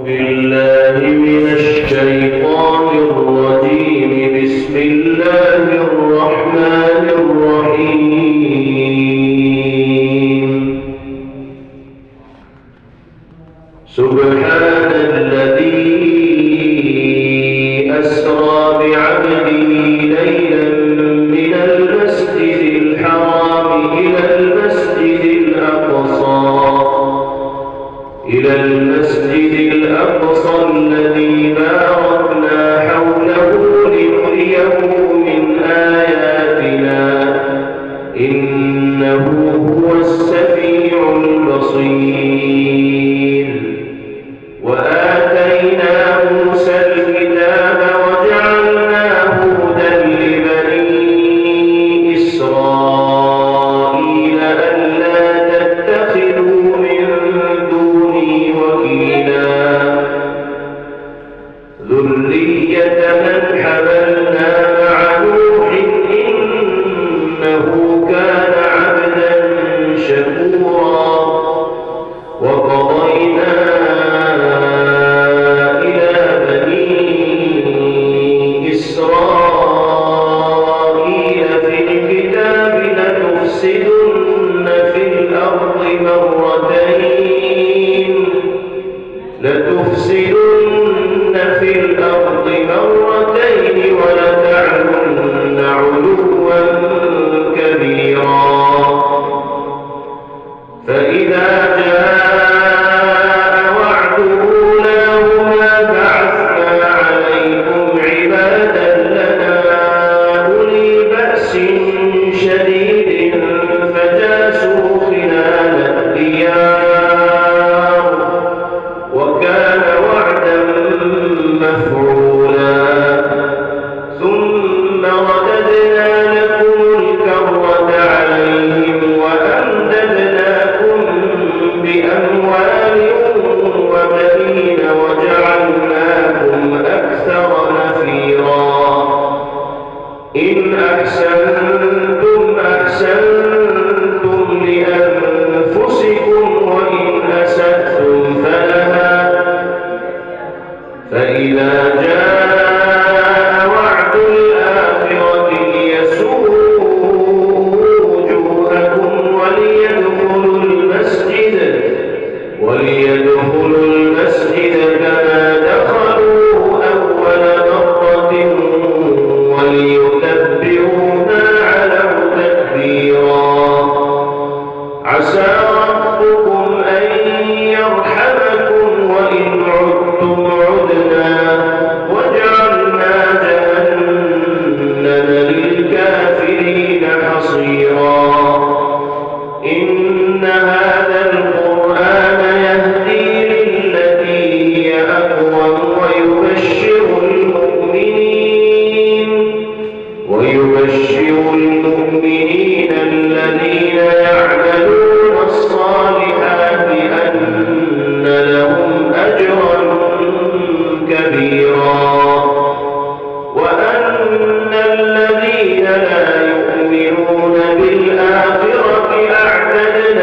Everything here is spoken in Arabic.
بالله من الشيطان الرجيم. بسم الله الرحمن الرحيم. سبحان الذي أسرى بعبده ليلا من المسجد الحرام إلى المسجد الأقصى الذي باركنا حوله لنريه من آياتنا إنه هو السميع البصير. وآتينا موسى الكتاب وجعلناه هدى لبني إسرائيل ألا تتخذوا من دوني وكيلا ذرية من حملنا مع نوح إنه كان عبدا شكورا. وقضينا إلى بني إسرائيل في الكتاب لتفسدن في الأرض مرتين ولتعلن علوا كبيرا. فإذا جاء وعد أولاهما بعثنا عليكم عبادا لنا أولي بأس شديد فجاسوا خلال الديار وكان وعدا مفعولا. ثم رددنا لكم الكرة عليهم وأمددناكم بأموال وبنين وجعلناكم أكثر نفيرا. إن أحسنتم أحسنتم لأنفسكم وإن أسأتم فلها. فإذا جاء وعد الآخرة ليسوءوا وجوهكم وليدخلوا المسجد كما دخلوه أول مرة وليتبعوا ما علوا تتبيرا. عسى ربكم أن يرحمكم وإن عدتم عدنا وجعلنا جهنم للكافرين حصيرا. إن هذا القرآن يهدي للتي هي أقوم ويبشر المؤمنين الذين